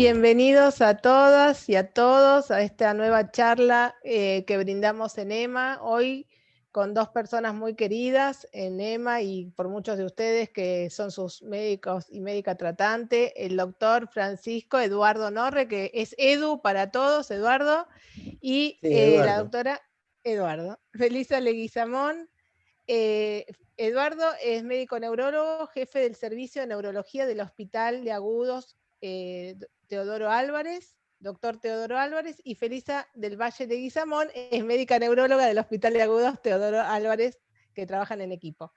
bienvenidos a todas y a todos a esta nueva charla que brindamos en EMA, hoy con dos personas muy queridas en EMA y por muchos de ustedes que son sus médicos y médica tratante, el doctor Francisco Eduardo Norre, que es Edu para todos, Eduardo, y Sí, Eduardo. la doctora Eduardo, Felisa Leguizamón. Eduardo es médico neurólogo, jefe del servicio de neurología del Hospital de Agudos Teodoro Álvarez, doctor Teodoro Álvarez, y Felisa del Valle Leguizamón es médica neuróloga del Hospital de Agudos Teodoro Álvarez, que trabajan en equipo.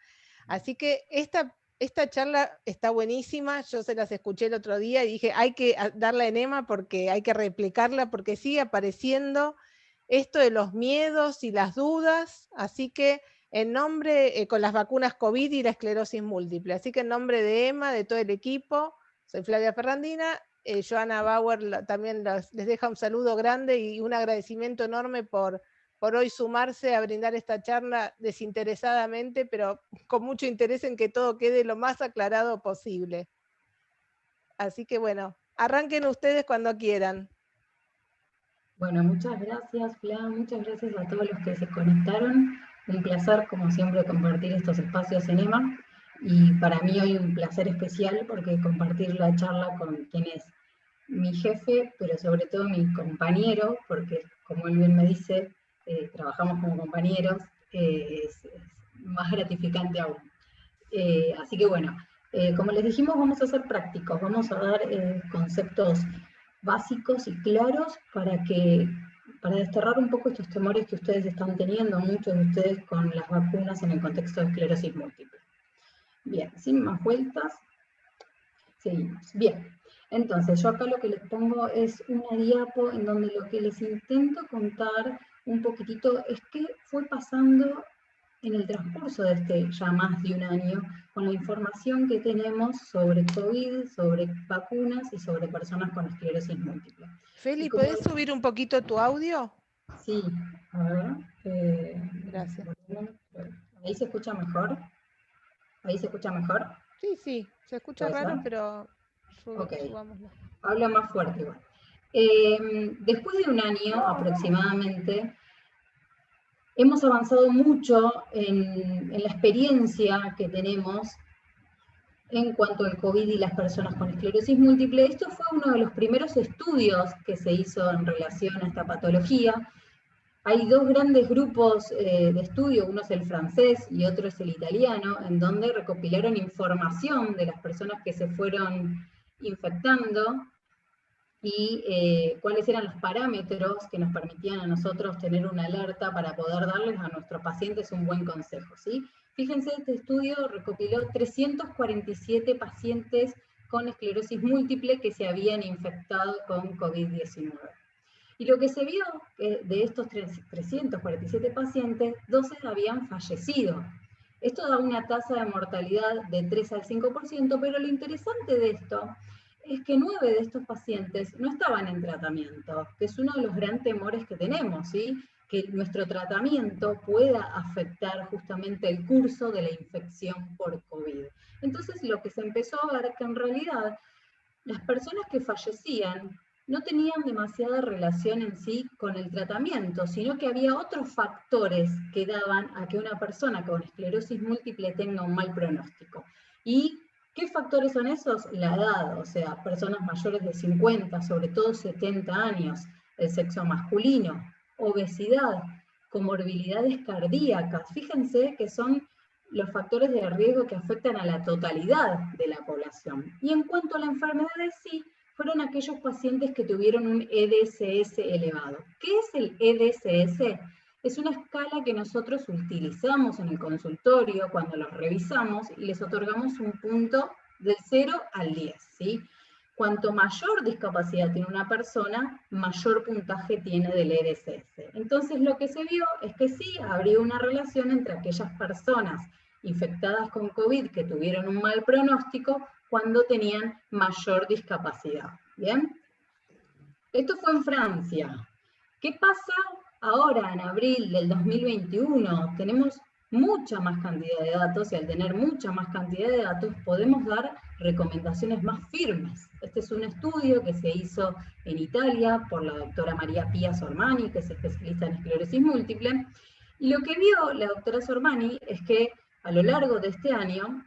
Así que esta charla está buenísima, yo se las escuché el otro día y dije, hay que darla en EMA porque hay que replicarla, porque sigue apareciendo esto de los miedos y las dudas, así que en nombre, con las vacunas COVID y la esclerosis múltiple, así que en nombre de EMA, de todo el equipo, soy Flavia Ferrandina, Joana Bauer también les deja un saludo grande y un agradecimiento enorme por hoy sumarse a brindar esta charla desinteresadamente, pero con mucho interés en que todo quede lo más aclarado posible. Así que bueno, arranquen ustedes cuando quieran. Bueno, muchas gracias, Fla, muchas gracias a todos los que se conectaron. Un placer, como siempre, compartir estos espacios en EMA. Y para mí hoy un placer especial porque compartir la charla con quien es mi jefe, pero sobre todo mi compañero, porque como él bien me dice, trabajamos como compañeros, es más gratificante aún. Así que bueno, como les dijimos, vamos a ser prácticos, vamos a dar conceptos básicos y claros para desterrar un poco estos temores que ustedes están teniendo, muchos de ustedes con las vacunas en el contexto de esclerosis múltiple. Bien, sin más vueltas, seguimos. Bien, entonces yo acá lo que les pongo es una diapo en donde lo que les intento contar un poquitito es qué fue pasando en el transcurso de este ya más de un año, con la información que tenemos sobre COVID, sobre vacunas y sobre personas con esclerosis múltiple. Feli, ¿podés subir un poquito tu audio? Sí, a ver. Gracias. ¿Ahí se escucha mejor? ¿Ahí se escucha mejor? Sí, sí, se escucha raro, pero subámoslo. Hablo más fuerte igual. Después de un año aproximadamente, hemos avanzado mucho en la experiencia que tenemos en cuanto al COVID y las personas con esclerosis múltiple. Esto fue uno de los primeros estudios que se hizo en relación a esta patología. Hay dos grandes grupos de estudio, uno es el francés y otro es el italiano, en donde recopilaron información de las personas que se fueron infectando y cuáles eran los parámetros que nos permitían a nosotros tener una alerta para poder darles a nuestros pacientes un buen consejo, ¿sí? Fíjense, este estudio recopiló 347 pacientes con esclerosis múltiple que se habían infectado con COVID-19. Y lo que se vio de estos 347 pacientes, 12 habían fallecido. Esto da una tasa de mortalidad de 3 al 5%, pero lo interesante de esto es que 9 de estos pacientes no estaban en tratamiento, que es uno de los grandes temores que tenemos, ¿sí? Que nuestro tratamiento pueda afectar justamente el curso de la infección por COVID. Entonces lo que se empezó a ver es que en realidad las personas que fallecían no tenían demasiada relación en sí con el tratamiento, sino que había otros factores que daban a que una persona con esclerosis múltiple tenga un mal pronóstico. ¿Y qué factores son esos? La edad, o sea, personas mayores de 50, sobre todo 70 años, el sexo masculino, obesidad, comorbilidades cardíacas. Fíjense que son los factores de riesgo que afectan a la totalidad de la población. Y en cuanto a la enfermedad en sí, fueron aquellos pacientes que tuvieron un EDSS elevado. ¿Qué es el EDSS? Es una escala que nosotros utilizamos en el consultorio cuando los revisamos y les otorgamos un punto del 0 al 10, ¿sí? Cuanto mayor discapacidad tiene una persona, mayor puntaje tiene del EDSS. Entonces lo que se vio es que sí habría una relación entre aquellas personas infectadas con COVID que tuvieron un mal pronóstico cuando tenían mayor discapacidad. ¿Bien? Esto fue en Francia. ¿Qué pasa ahora en abril del 2021? Tenemos mucha más cantidad de datos y al tener mucha más cantidad de datos podemos dar recomendaciones más firmes. Este es un estudio que se hizo en Italia por la doctora María Pia Sormani, que es especialista en esclerosis múltiple, y lo que vio la doctora Sormani es que a lo largo de este año,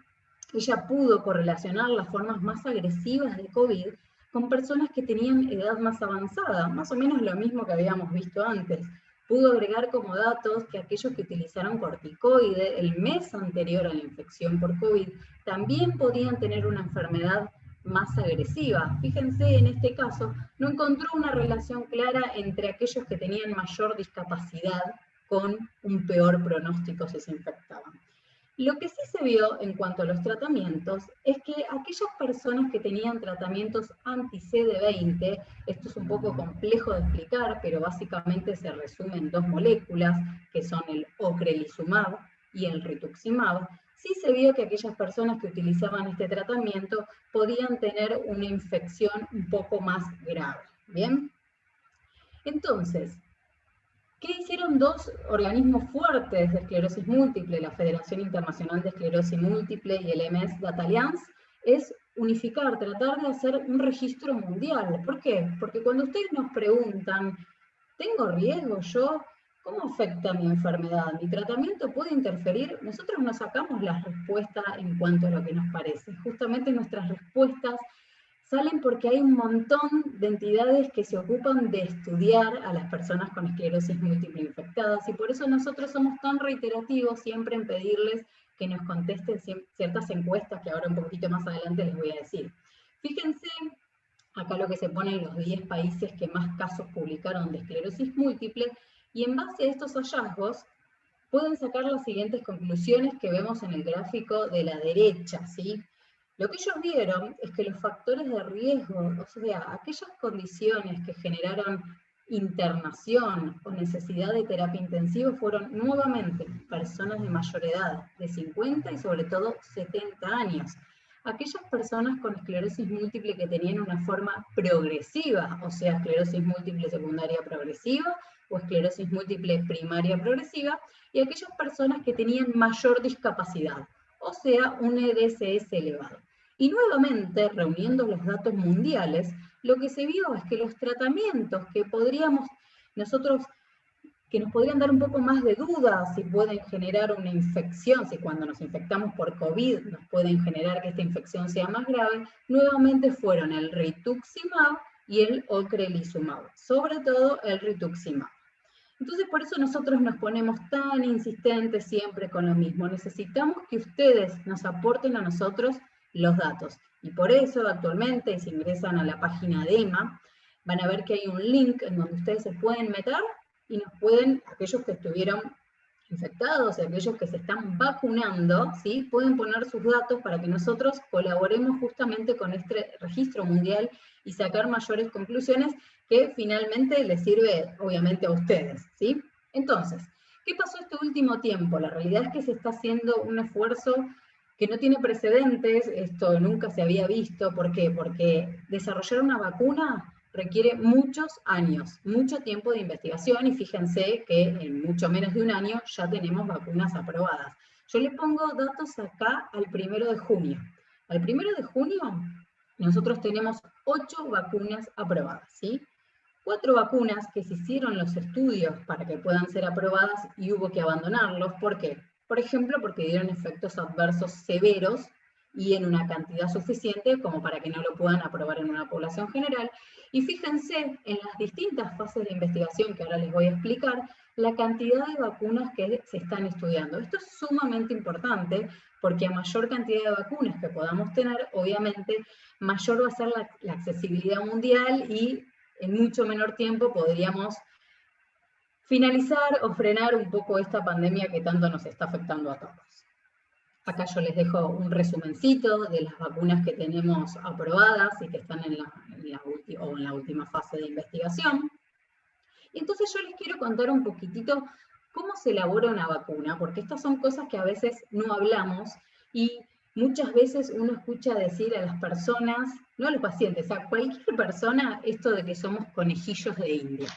ella pudo correlacionar las formas más agresivas de COVID con personas que tenían edad más avanzada, más o menos lo mismo que habíamos visto antes. Pudo agregar como datos que aquellos que utilizaron corticoide el mes anterior a la infección por COVID también podían tener una enfermedad más agresiva. Fíjense, en este caso, no encontró una relación clara entre aquellos que tenían mayor discapacidad con un peor pronóstico si se infectaban. Lo que sí se vio en cuanto a los tratamientos es que aquellas personas que tenían tratamientos anti-CD20, esto es un poco complejo de explicar, pero básicamente se resume en dos moléculas, que son el ocrelizumab y el rituximab, sí se vio que aquellas personas que utilizaban este tratamiento podían tener una infección un poco más grave. ¿Bien? Entonces, ¿qué hicieron dos organismos fuertes de esclerosis múltiple, la Federación Internacional de Esclerosis Múltiple y el MS Data Alliance? Es unificar, tratar de hacer un registro mundial. ¿Por qué? Porque cuando ustedes nos preguntan, ¿tengo riesgo yo? ¿Cómo afecta mi enfermedad? ¿Mi tratamiento puede interferir? Nosotros no sacamos las respuestas en cuanto a lo que nos parece. Justamente nuestras respuestas salen porque hay un montón de entidades que se ocupan de estudiar a las personas con esclerosis múltiple infectadas, y por eso nosotros somos tan reiterativos siempre en pedirles que nos contesten ciertas encuestas que ahora un poquito más adelante les voy a decir. Fíjense acá lo que se pone en los 10 países que más casos publicaron de esclerosis múltiple, y en base a estos hallazgos pueden sacar las siguientes conclusiones que vemos en el gráfico de la derecha, ¿sí? Lo que ellos vieron es que los factores de riesgo, o sea, aquellas condiciones que generaron internación o necesidad de terapia intensiva, fueron nuevamente personas de mayor edad, de 50 y sobre todo 70 años. Aquellas personas con esclerosis múltiple que tenían una forma progresiva, o sea, esclerosis múltiple secundaria progresiva o esclerosis múltiple primaria progresiva, y aquellas personas que tenían mayor discapacidad, o sea, un EDSS elevado. Y nuevamente, reuniendo los datos mundiales, lo que se vio es que los tratamientos que nos podrían dar un poco más de dudas si pueden generar una infección, si cuando nos infectamos por COVID nos pueden generar que esta infección sea más grave, nuevamente fueron el rituximab y el ocrelizumab, sobre todo el rituximab. Entonces, por eso nosotros nos ponemos tan insistentes siempre con lo mismo. Necesitamos que ustedes nos aporten a nosotros los datos. Y por eso, actualmente, si ingresan a la página de EMA, van a ver que hay un link en donde ustedes se pueden meter y nos pueden, aquellos que estuvieron infectados y aquellos que se están vacunando, ¿sí? Pueden poner sus datos para que nosotros colaboremos justamente con este registro mundial y sacar mayores conclusiones que finalmente les sirve, obviamente, a ustedes, ¿sí? Entonces, ¿qué pasó este último tiempo? La realidad es que se está haciendo un esfuerzo que no tiene precedentes, esto nunca se había visto. ¿Por qué? Porque desarrollar una vacuna requiere muchos años, mucho tiempo de investigación, y fíjense que en mucho menos de un año ya tenemos vacunas aprobadas. Yo le pongo datos acá al 1 de junio. Al 1 de junio nosotros tenemos 8 vacunas aprobadas, ¿sí? 4 vacunas que se hicieron los estudios para que puedan ser aprobadas y hubo que abandonarlos. ¿Por qué? Por ejemplo, porque dieron efectos adversos severos y en una cantidad suficiente como para que no lo puedan aprobar en una población general. Y fíjense en las distintas fases de investigación que ahora les voy a explicar, la cantidad de vacunas que se están estudiando. Esto es sumamente importante porque a mayor cantidad de vacunas que podamos tener, obviamente, mayor va a ser la accesibilidad mundial y en mucho menor tiempo podríamos finalizar o frenar un poco esta pandemia que tanto nos está afectando a todos. Acá yo les dejo un resumencito de las vacunas que tenemos aprobadas y que están en la última fase de investigación. Y entonces yo les quiero contar un poquitito cómo se elabora una vacuna, porque estas son cosas que a veces no hablamos y muchas veces uno escucha decir a las personas, no a los pacientes, a cualquier persona, esto de que somos conejillos de India.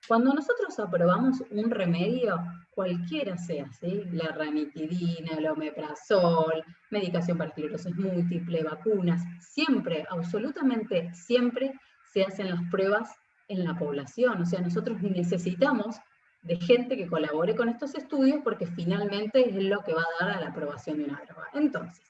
Cuando nosotros aprobamos un remedio, cualquiera sea, ¿sí? La ranitidina, el omeprazol, medicación para esclerosis múltiple, vacunas, siempre, absolutamente siempre, se hacen las pruebas en la población. O sea, nosotros necesitamos de gente que colabore con estos estudios porque finalmente es lo que va a dar a la aprobación de una droga. Entonces,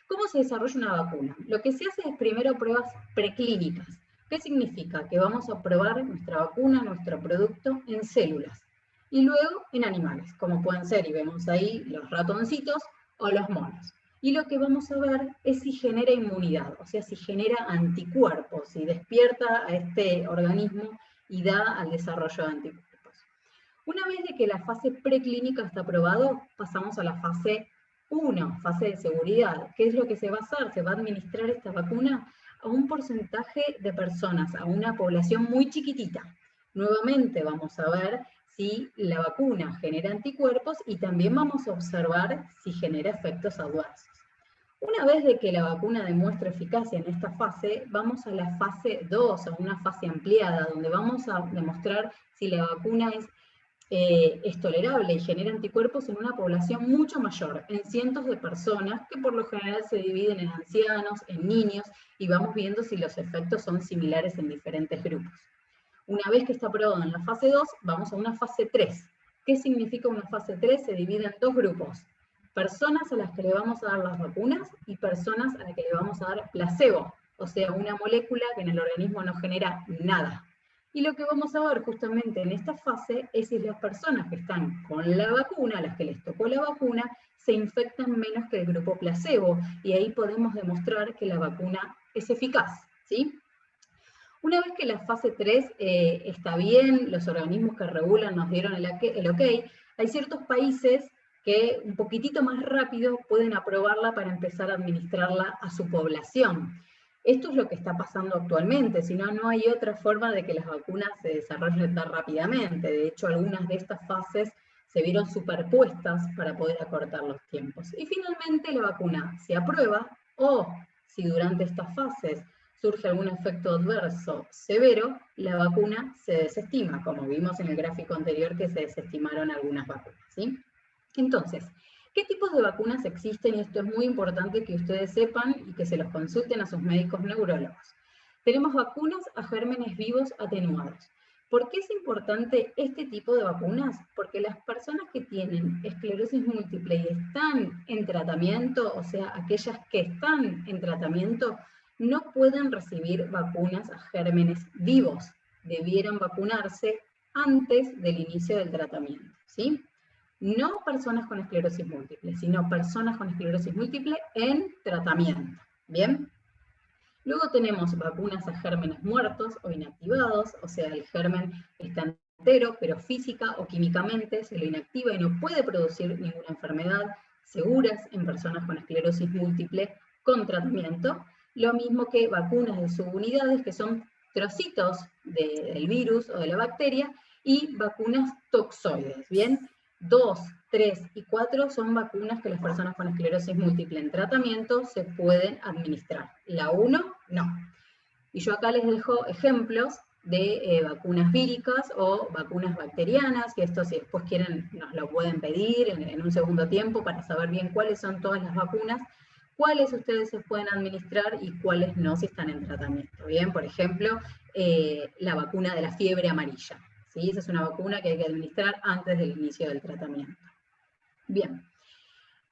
¿cómo se desarrolla una vacuna? Lo que se hace es primero pruebas preclínicas. ¿Qué significa? Que vamos a probar nuestra vacuna, nuestro producto, en células y luego en animales, como pueden ser, y vemos ahí, los ratoncitos o los monos. Y lo que vamos a ver es si genera inmunidad, o sea, si genera anticuerpos, si despierta a este organismo y da al desarrollo de anticuerpos. Una vez de que la fase preclínica está aprobado, pasamos a la fase 1, fase de seguridad. ¿Qué es lo que se va a hacer? Se va a administrar esta vacuna a un porcentaje de personas, a una población muy chiquitita. Nuevamente vamos a ver si la vacuna genera anticuerpos y también vamos a observar si genera efectos adversos. Una vez de que la vacuna demuestra eficacia en esta fase, vamos a la fase 2, a una fase ampliada, donde vamos a demostrar si la vacuna es tolerable y genera anticuerpos en una población mucho mayor, en cientos de personas que por lo general se dividen en ancianos, en niños, y vamos viendo si los efectos son similares en diferentes grupos. Una vez que está aprobado en la fase 2, vamos a una fase 3. ¿Qué significa una fase 3? Se divide en dos grupos. Personas a las que le vamos a dar las vacunas y personas a las que le vamos a dar placebo, o sea, una molécula que en el organismo no genera nada. Y lo que vamos a ver justamente en esta fase es si las personas que están con la vacuna, a las que les tocó la vacuna, se infectan menos que el grupo placebo, y ahí podemos demostrar que la vacuna es eficaz, ¿sí? Una vez que la fase 3 está bien, los organismos que regulan nos dieron el ok, hay ciertos países que un poquitito más rápido pueden aprobarla para empezar a administrarla a su población. Esto es lo que está pasando actualmente, si no, no hay otra forma de que las vacunas se desarrollen tan rápidamente. De hecho, algunas de estas fases se vieron superpuestas para poder acortar los tiempos. Y finalmente la vacuna se aprueba, o si durante estas fases surge algún efecto adverso severo, la vacuna se desestima, como vimos en el gráfico anterior que se desestimaron algunas vacunas, ¿sí? Entonces, ¿qué tipos de vacunas existen? Y esto es muy importante que ustedes sepan y que se los consulten a sus médicos neurólogos. Tenemos vacunas a gérmenes vivos atenuados. ¿Por qué es importante este tipo de vacunas? Porque las personas que tienen esclerosis múltiple y están en tratamiento, o sea, aquellas que están en tratamiento, no pueden recibir vacunas a gérmenes vivos. Debieran vacunarse antes del inicio del tratamiento, ¿sí? No personas con esclerosis múltiple, sino personas con esclerosis múltiple en tratamiento, ¿bien? Luego tenemos vacunas a gérmenes muertos o inactivados, o sea, el germen está entero, pero física o químicamente se lo inactiva y no puede producir ninguna enfermedad, seguras en personas con esclerosis múltiple con tratamiento. Lo mismo que vacunas de subunidades, que son trocitos del virus o de la bacteria, y vacunas toxoides, ¿bien? 2, 3 y 4 son vacunas que las personas con esclerosis múltiple en tratamiento se pueden administrar. La 1, no. Y yo acá les dejo ejemplos de vacunas víricas o vacunas bacterianas, que esto si después quieren nos lo pueden pedir en un segundo tiempo para saber bien cuáles son todas las vacunas, cuáles ustedes se pueden administrar y cuáles no si están en tratamiento. Bien, por ejemplo, la vacuna de la fiebre amarilla. ¿Sí? Esa es una vacuna que hay que administrar antes del inicio del tratamiento. Bien.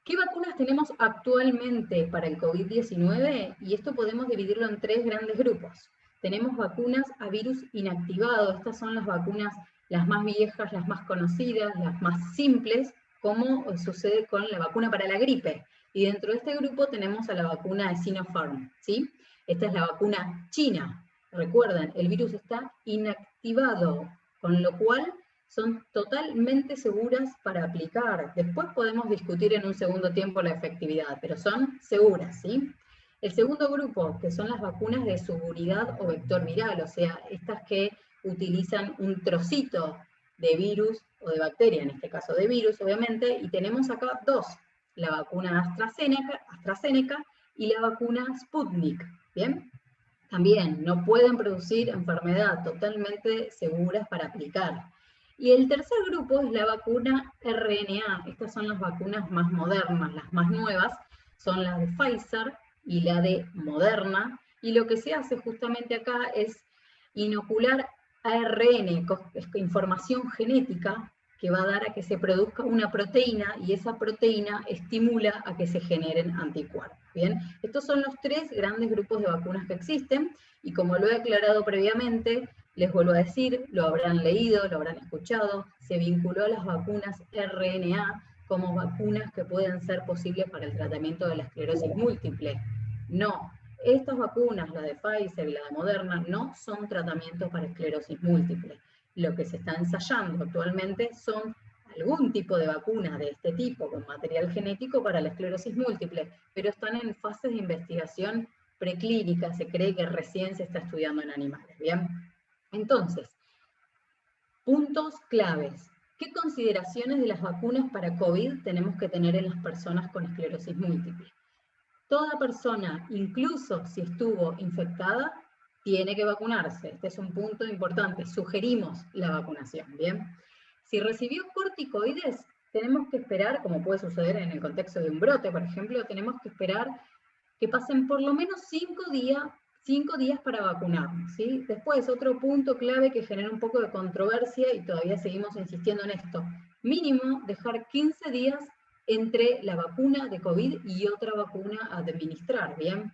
¿Qué vacunas tenemos actualmente para el COVID-19? Y esto podemos dividirlo en tres grandes grupos. Tenemos vacunas a virus inactivado. Estas son las vacunas las más viejas, las más conocidas, las más simples, como sucede con la vacuna para la gripe. Y dentro de este grupo tenemos a la vacuna de Sinopharm, ¿sí? Esta es la vacuna china. Recuerden, el virus está inactivado, con lo cual son totalmente seguras para aplicar. Después podemos discutir en un segundo tiempo la efectividad, pero son seguras, ¿sí? El segundo grupo, que son las vacunas de subunidad o vector viral, o sea, estas que utilizan un trocito de virus o de bacteria, en este caso de virus, obviamente, y tenemos acá dos, la vacuna AstraZeneca y la vacuna Sputnik, ¿bien? también no pueden producir enfermedad, totalmente seguras para aplicar. Y el tercer grupo es la vacuna RNA. Estas son las vacunas más modernas, las más nuevas, son la de Pfizer y la de Moderna. Y lo que se hace justamente acá es inocular ARN, información genética, que va a dar a que se produzca una proteína y esa proteína estimula a que se generen anticuerpos. Bien, estos son los tres grandes grupos de vacunas que existen y como lo he aclarado previamente, les vuelvo a decir, lo habrán leído, lo habrán escuchado, se vinculó a las vacunas RNA como vacunas que pueden ser posibles para el tratamiento de la esclerosis múltiple. No, estas vacunas, la de Pfizer y la de Moderna, no son tratamientos para esclerosis múltiple. Lo que se está ensayando actualmente son algún tipo de vacuna de este tipo con material genético para la esclerosis múltiple, pero están en fases de investigación preclínica, se cree que recién se está estudiando en animales, ¿bien? Entonces, puntos claves. ¿Qué consideraciones de las vacunas para COVID tenemos que tener en las personas con esclerosis múltiple? Toda persona, incluso si estuvo infectada, tiene que vacunarse. Este es un punto importante. Sugerimos la vacunación, ¿bien? Si recibió corticoides, tenemos que esperar, como puede suceder en el contexto de un brote, por ejemplo, tenemos que esperar que pasen por lo menos 5 días para vacunarnos, ¿sí? Después, otro punto clave que genera un poco de controversia, y todavía seguimos insistiendo en esto, mínimo dejar 15 días entre la vacuna de COVID y otra vacuna a administrar, ¿bien?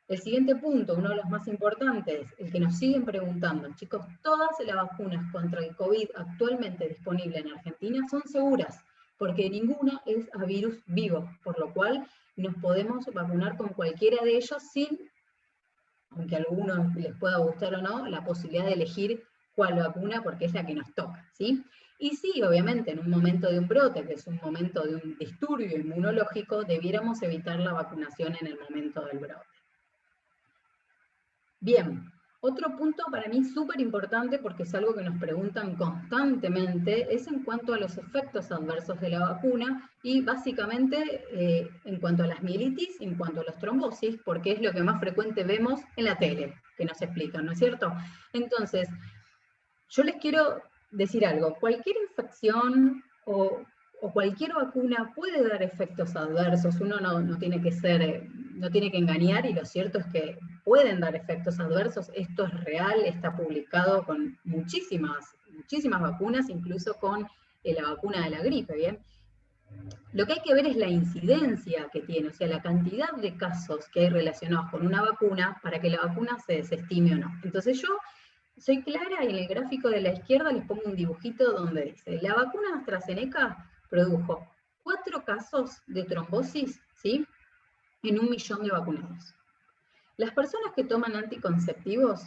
El siguiente punto, uno de los más importantes, el que nos siguen preguntando, chicos, todas las vacunas contra el COVID actualmente disponibles en Argentina son seguras, porque ninguna es a virus vivo, por lo cual nos podemos vacunar con cualquiera de ellos sin, aunque a algunos les pueda gustar o no, la posibilidad de elegir cuál vacuna porque es la que nos toca, ¿sí? Y sí, obviamente, en un momento de un brote, que es un momento de un disturbio inmunológico, debiéramos evitar la vacunación en el momento del brote. Bien, otro punto para mí súper importante, porque es algo que nos preguntan constantemente, es en cuanto a los efectos adversos de la vacuna y básicamente en cuanto a las mielitis, en cuanto a los trombosis, porque es lo que más frecuente vemos en la tele, que nos explican, ¿no es cierto? Entonces, yo les quiero decir algo, cualquier infección o cualquier vacuna puede dar efectos adversos, uno no tiene que ser, no tiene que engañar, y lo cierto es que pueden dar efectos adversos, esto es real, está publicado con muchísimas vacunas, incluso con la vacuna de la gripe, ¿bien? Lo que hay que ver es la incidencia que tiene, o sea, la cantidad de casos que hay relacionados con una vacuna para que la vacuna se desestime o no. Entonces yo soy clara y en el gráfico de la izquierda les pongo un dibujito donde dice, la vacuna AstraZeneca produjo 4 casos de trombosis, ¿sí?, en 1.000.000 de vacunados. Las personas que toman anticonceptivos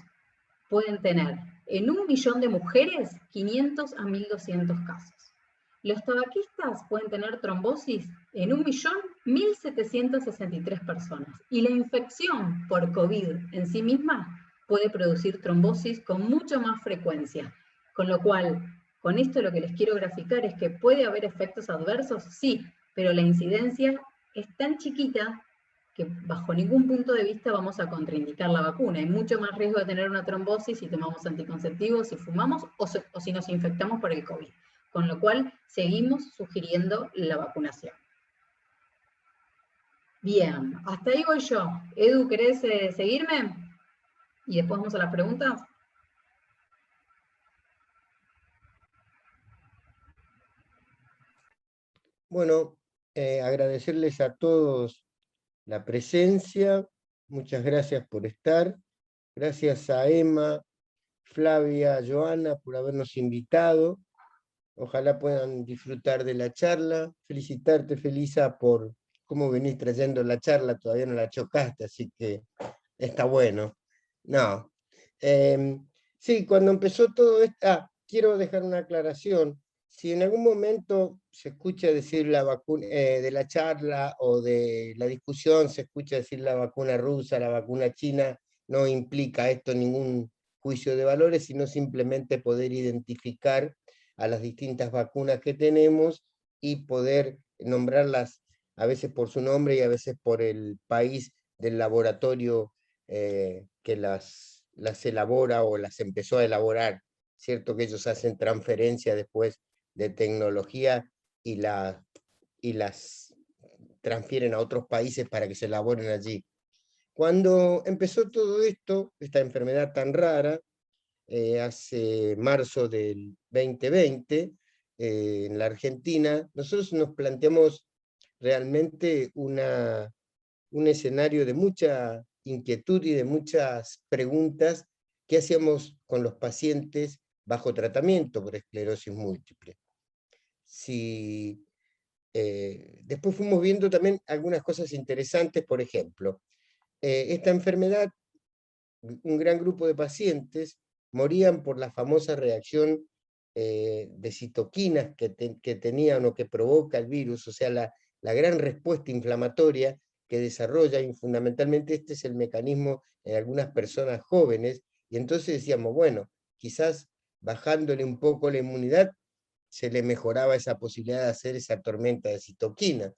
pueden tener en 1.000.000 de mujeres 500 a 1.200 casos. Los tabaquistas pueden tener trombosis en 1.000.000, 1.763 personas. Y la infección por COVID en sí misma puede producir trombosis con mucha más frecuencia. Con lo cual, con esto lo que les quiero graficar es que puede haber efectos adversos, sí, pero la incidencia es tan chiquita que bajo ningún punto de vista vamos a contraindicar la vacuna. Hay mucho más riesgo de tener una trombosis si tomamos anticonceptivos, si fumamos o si nos infectamos por el COVID. Con lo cual, seguimos sugiriendo la vacunación. Bien, hasta ahí voy yo. Edu, ¿querés seguirme? Y después vamos a las preguntas. Bueno, agradecerles a todos la presencia. Muchas gracias por estar. Gracias a Emma, Flavia, Joana por habernos invitado. Ojalá puedan disfrutar de la charla. Felicitarte, Felisa, por cómo venís trayendo la charla. Todavía no la chocaste, así que está bueno. No. Sí, cuando empezó todo esto... quiero dejar una aclaración. Si en algún momento se escucha decir la vacuna, de la charla o de la discusión, se escucha decir la vacuna rusa, la vacuna china, no implica esto ningún juicio de valores, sino simplemente poder identificar a las distintas vacunas que tenemos y poder nombrarlas a veces por su nombre y a veces por el país del laboratorio que las elabora o las empezó a elaborar. Cierto que ellos hacen transferencia después de tecnología y las transfieren a otros países para que se elaboren allí. Cuando empezó todo esto, esta enfermedad tan rara, hace marzo del 2020, en la Argentina, nosotros nos planteamos realmente un escenario de mucha inquietud y de muchas preguntas que hacíamos con los pacientes bajo tratamiento por esclerosis múltiple. Después fuimos viendo también algunas cosas interesantes, por ejemplo, esta enfermedad, un gran grupo de pacientes morían por la famosa reacción de citoquinas que tenían o que provoca el virus, o sea, la gran respuesta inflamatoria que desarrolla, y fundamentalmente este es el mecanismo en algunas personas jóvenes, y entonces decíamos, bueno, quizás bajándole un poco la inmunidad, se le mejoraba esa posibilidad de hacer esa tormenta de citoquinas.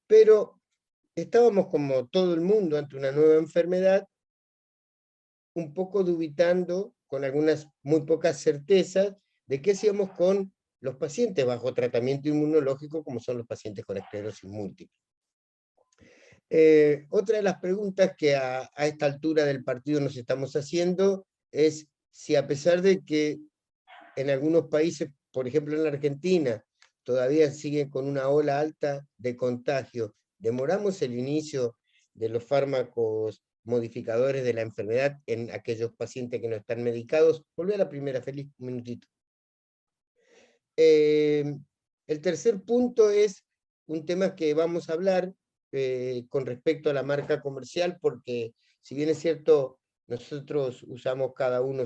Pero estábamos como todo el mundo ante una nueva enfermedad, un poco dubitando, con algunas muy pocas certezas, de qué hacíamos con los pacientes bajo tratamiento inmunológico, como son los pacientes con esclerosis múltiple. Otra de las preguntas que a esta altura del partido nos estamos haciendo es si, a pesar de que en algunos países, por ejemplo en la Argentina, todavía sigue con una ola alta de contagio, demoramos el inicio de los fármacos modificadores de la enfermedad en aquellos pacientes que no están medicados. Volví a la primera, Feliz, un minutito. El tercer punto es un tema que vamos a hablar con respecto a la marca comercial, porque si bien es cierto, nosotros usamos cada uno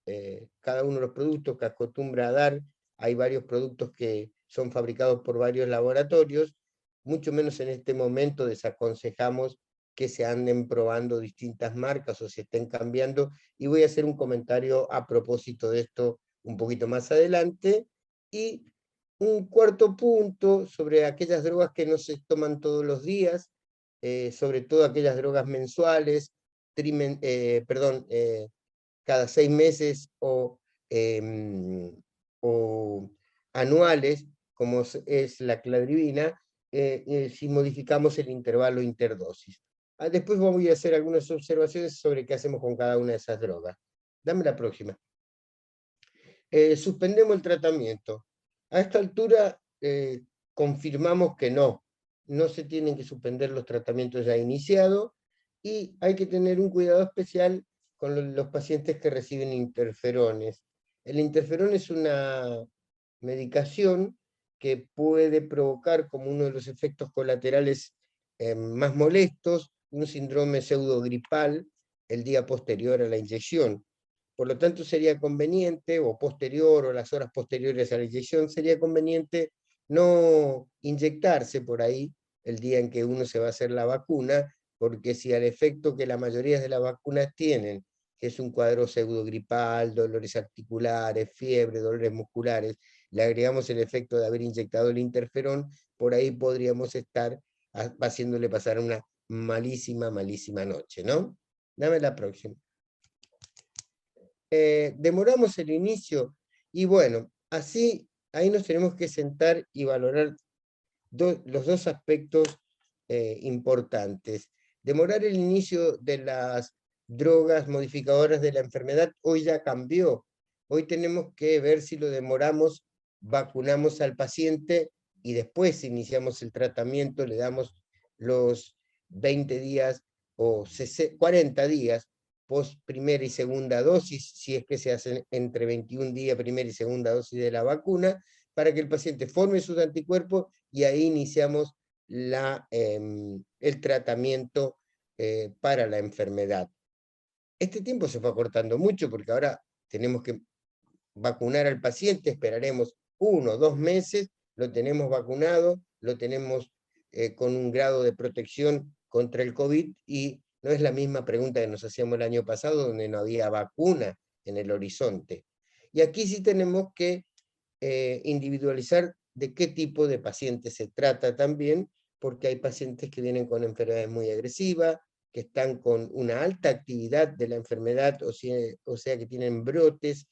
de los productos que acostumbra a dar, hay varios productos que son fabricados por varios laboratorios, mucho menos en este momento desaconsejamos que se anden probando distintas marcas o se estén cambiando, y voy a hacer un comentario a propósito de esto un poquito más adelante. Y un cuarto punto sobre aquellas drogas que no se toman todos los días, sobre todo aquellas drogas mensuales, cada 6 meses o anuales, como es la cladribina, si modificamos el intervalo interdosis. Después voy a hacer algunas observaciones sobre qué hacemos con cada una de esas drogas. Dame la próxima. Suspendemos el tratamiento. A esta altura confirmamos que no se tienen que suspender los tratamientos ya iniciados, y hay que tener un cuidado especial con los pacientes que reciben interferones. El interferón es una medicación que puede provocar, como uno de los efectos colaterales más molestos, un síndrome pseudogripal el día posterior a la inyección. Por lo tanto, sería conveniente, o posterior, o las horas posteriores a la inyección, sería conveniente no inyectarse por ahí el día en que uno se va a hacer la vacuna, porque si al efecto que la mayoría de las vacunas tienen, que es un cuadro pseudogripal, dolores articulares, fiebre, dolores musculares, le agregamos el efecto de haber inyectado el interferón, por ahí podríamos estar haciéndole pasar una malísima, malísima noche, ¿no? Dame la próxima. Demoramos el inicio, y bueno, así ahí nos tenemos que sentar y valorar los dos aspectos importantes. Demorar el inicio de las drogas modificadoras de la enfermedad hoy ya cambió. Hoy tenemos que ver si lo demoramos, vacunamos al paciente y después iniciamos el tratamiento, le damos los 20 días o 40 días post primera y segunda dosis, si es que se hacen entre 21 días primera y segunda dosis de la vacuna, para que el paciente forme sus anticuerpos, y ahí iniciamos el tratamiento para la enfermedad. Este tiempo se fue acortando mucho porque ahora tenemos que vacunar al paciente, esperaremos 1 o 2 meses, lo tenemos vacunado, lo tenemos con un grado de protección contra el COVID, y no es la misma pregunta que nos hacíamos el año pasado, donde no había vacuna en el horizonte. Y aquí sí tenemos que individualizar de qué tipo de paciente se trata también, porque hay pacientes que vienen con enfermedades muy agresivas, que están con una alta actividad de la enfermedad, o sea que tienen brotes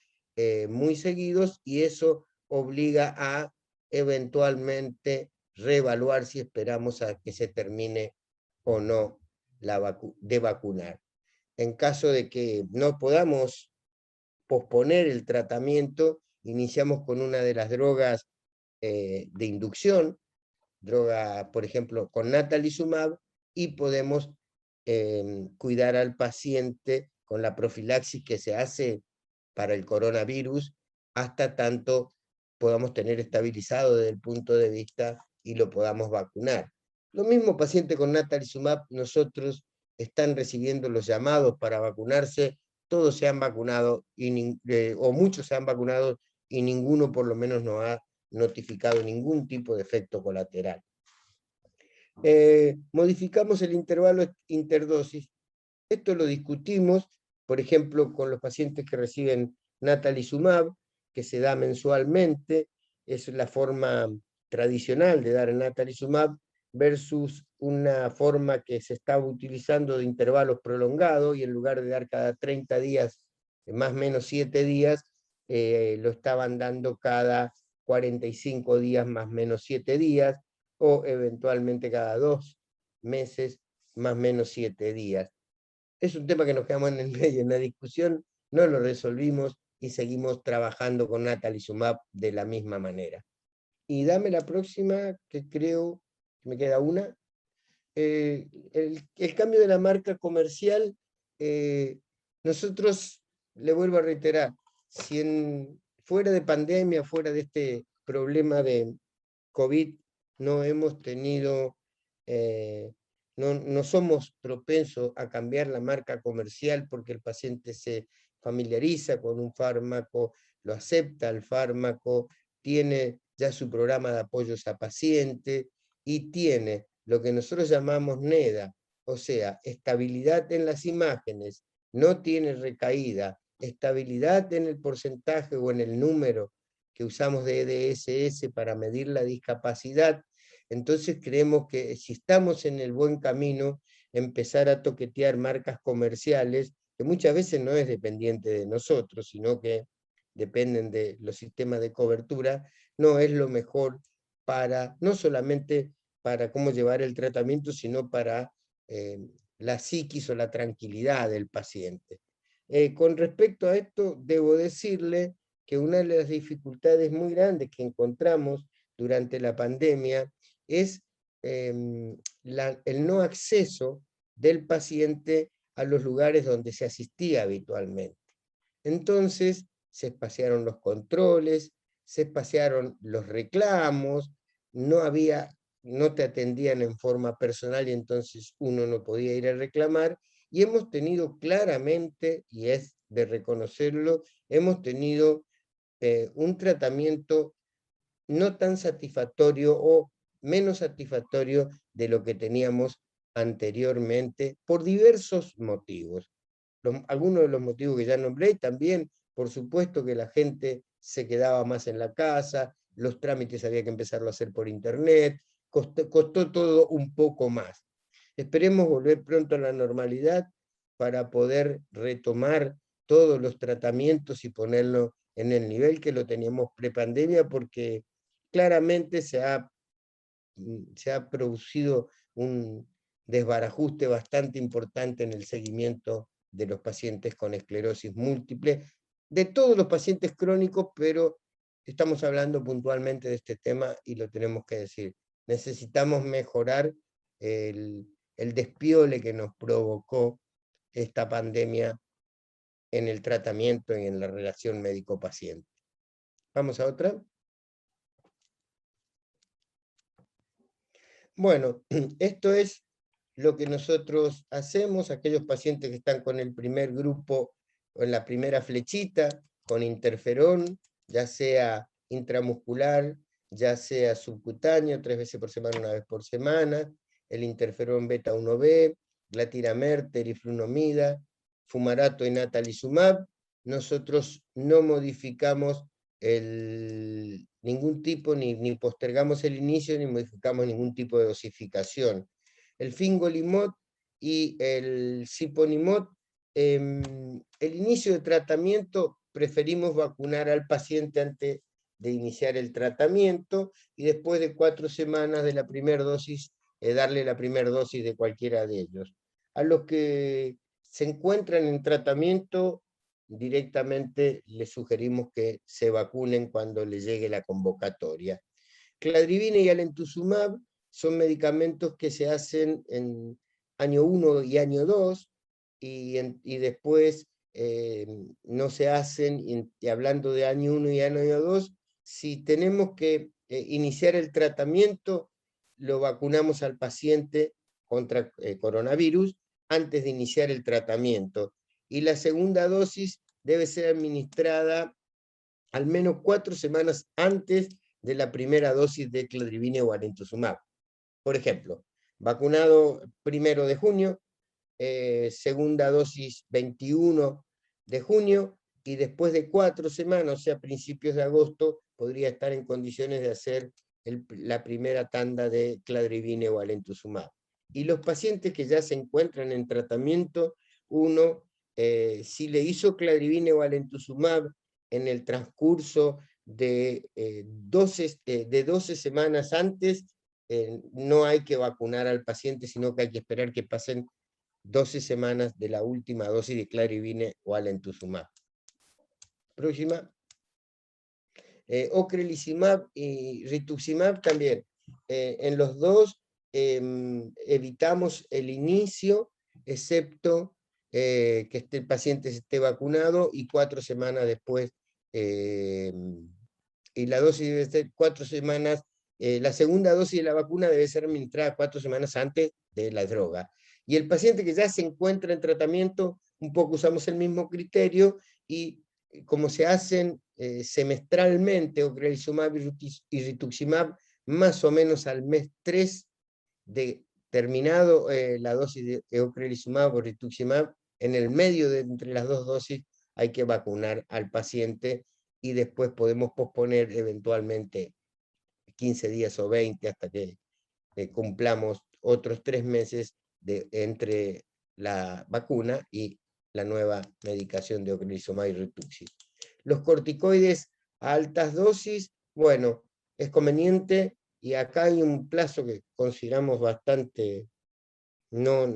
muy seguidos, y eso obliga a eventualmente reevaluar si esperamos a que se termine o no de vacunar. En caso de que no podamos posponer el tratamiento, iniciamos con una de las drogas de inducción, droga, por ejemplo, con natalizumab, y podemos cuidar al paciente con la profilaxis que se hace para el coronavirus, hasta tanto podamos tener estabilizado desde el punto de vista y lo podamos vacunar. Lo mismo paciente con natalizumab, nosotros están recibiendo los llamados para vacunarse, todos se han vacunado, o muchos se han vacunado, y ninguno por lo menos no ha notificado ningún tipo de efecto colateral. Modificamos el intervalo interdosis. Esto lo discutimos, por ejemplo, con los pacientes que reciben natalizumab, que se da mensualmente, es la forma tradicional de dar el natalizumab, versus una forma que se estaba utilizando de intervalos prolongados, y en lugar de dar cada 30 días, más o menos 7 días, lo estaban dando cada 45 días, más o menos 7 días, o eventualmente cada 2 meses, más o menos 7 días. Es un tema que nos quedamos en el medio, en la discusión no lo resolvimos y seguimos trabajando con natalizumab de la misma manera. Y dame la próxima, que creo que me queda una. El cambio de la marca comercial, nosotros, le vuelvo a reiterar, si fuera de pandemia, fuera de este problema de COVID, no hemos tenido, no somos propensos a cambiar la marca comercial, porque el paciente se familiariza con un fármaco, lo acepta el fármaco, tiene ya su programa de apoyos a paciente, y tiene lo que nosotros llamamos NEDA, o sea, estabilidad en las imágenes, no tiene recaída, estabilidad en el porcentaje o en el número que usamos de EDSS para medir la discapacidad. Entonces creemos que si estamos en el buen camino, empezar a toquetear marcas comerciales, que muchas veces no es dependiente de nosotros, sino que dependen de los sistemas de cobertura, no es lo mejor para, no solamente para cómo llevar el tratamiento, sino para la psiquis o la tranquilidad del paciente. Con respecto a esto, debo decirle que una de las dificultades muy grandes que encontramos durante la pandemia es el no acceso del paciente a los lugares donde se asistía habitualmente. Entonces, se espaciaron los controles, se espaciaron los reclamos, no te atendían en forma personal, y entonces uno no podía ir a reclamar, y hemos tenido claramente, y es de reconocerlo, hemos tenido un tratamiento no tan satisfactorio o menos satisfactorio de lo que teníamos anteriormente, por diversos motivos. Algunos de los motivos que ya nombré, también, por supuesto, que la gente se quedaba más en la casa, los trámites había que empezarlo a hacer por internet, costó todo un poco más. Esperemos volver pronto a la normalidad para poder retomar todos los tratamientos y ponerlo en el nivel que lo teníamos prepandemia, porque claramente se ha producido un desbarajuste bastante importante en el seguimiento de los pacientes con esclerosis múltiple, de todos los pacientes crónicos, pero estamos hablando puntualmente de este tema y lo tenemos que decir. Necesitamos mejorar el despiole que nos provocó esta pandemia en el tratamiento y en la relación médico-paciente. Vamos a otra. Bueno, esto es lo que nosotros hacemos, aquellos pacientes que están con el primer grupo, o en la primera flechita, con interferón, ya sea intramuscular, ya sea subcutáneo, 3 veces por semana, 1 vez por semana, el interferón beta 1B, glatiramer, teriflunomida, fumarato y natalizumab. Nosotros no modificamos ningún tipo, ni postergamos el inicio, ni modificamos ningún tipo de dosificación. El fingolimod y el Siponimod, el inicio de tratamiento, preferimos vacunar al paciente antes de iniciar el tratamiento, y después de 4 semanas de la primera dosis, darle la primera dosis de cualquiera de ellos. A los que se encuentran en tratamiento, directamente les sugerimos que se vacunen cuando les llegue la convocatoria. Cladribine y alemtuzumab son medicamentos que se hacen en año 1 y año 2, y después no se hacen, y hablando de año 1 y año 2, si tenemos que iniciar el tratamiento, lo vacunamos al paciente contra coronavirus antes de iniciar el tratamiento. Y la segunda dosis debe ser administrada al menos 4 semanas antes de la primera dosis de cladribine o alemtuzumab. Por ejemplo, vacunado 1 de junio, segunda dosis 21 de junio, y después de 4 semanas, o sea, principios de agosto, podría estar en condiciones de hacer la primera tanda de cladribine o alemtuzumab. Y los pacientes que ya se encuentran en tratamiento, uno, si le hizo cladribine o alemtuzumab en el transcurso de 12 semanas antes, no hay que vacunar al paciente, sino que hay que esperar que pasen 12 semanas de la última dosis de cladribine o alemtuzumab. Próxima. Ocrelizumab y rituximab también. En los dos evitamos el inicio, excepto que el paciente esté vacunado, y 4 semanas después, y la dosis debe ser 4 semanas, la segunda dosis de la vacuna debe ser administrada 4 semanas antes de la droga. Y el paciente que ya se encuentra en tratamiento, un poco usamos el mismo criterio, y como se hacen semestralmente ocrelizumab y rituximab, más o menos al mes 3 de terminado la dosis de ocrelizumab o rituximab, en el medio de entre las dos dosis hay que vacunar al paciente, y después podemos posponer eventualmente 15 días o 20 hasta que cumplamos otros 3 meses entre la vacuna y la nueva medicación de ocrelizumab y rituximab. Los corticoides a altas dosis, bueno, es conveniente, y acá hay un plazo que consideramos bastante no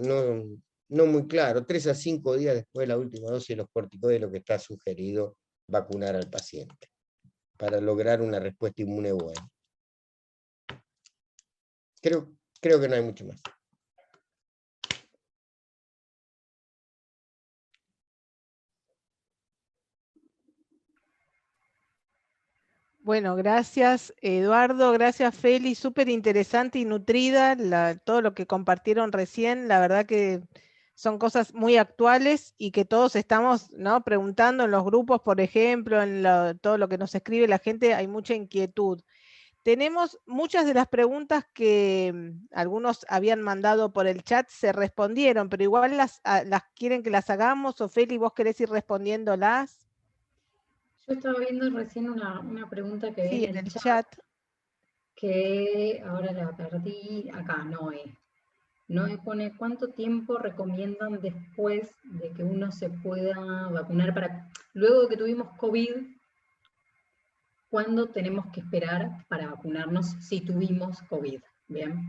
muy claro, 3 a 5 días después de la última dosis de los corticoides, lo que está sugerido vacunar al paciente, para lograr una respuesta inmune buena. Creo que no hay mucho más. Bueno, gracias Eduardo, gracias Feli, súper interesante y nutrida todo lo que compartieron recién. La verdad que son cosas muy actuales y que todos estamos, ¿no?, preguntando en los grupos, por ejemplo, en todo lo que nos escribe la gente, hay mucha inquietud. Tenemos muchas de las preguntas que algunos habían mandado por el chat, se respondieron, pero igual las quieren que las hagamos, o Feli, ¿vos querés ir respondiéndolas? Yo estaba viendo recién una pregunta que Sí, vi en el chat. Que ahora la perdí. Acá, Noé. Noé pone, ¿cuánto tiempo recomiendan después de que uno se pueda vacunar luego que tuvimos COVID? ¿Cuándo tenemos que esperar para vacunarnos si tuvimos COVID? Bien.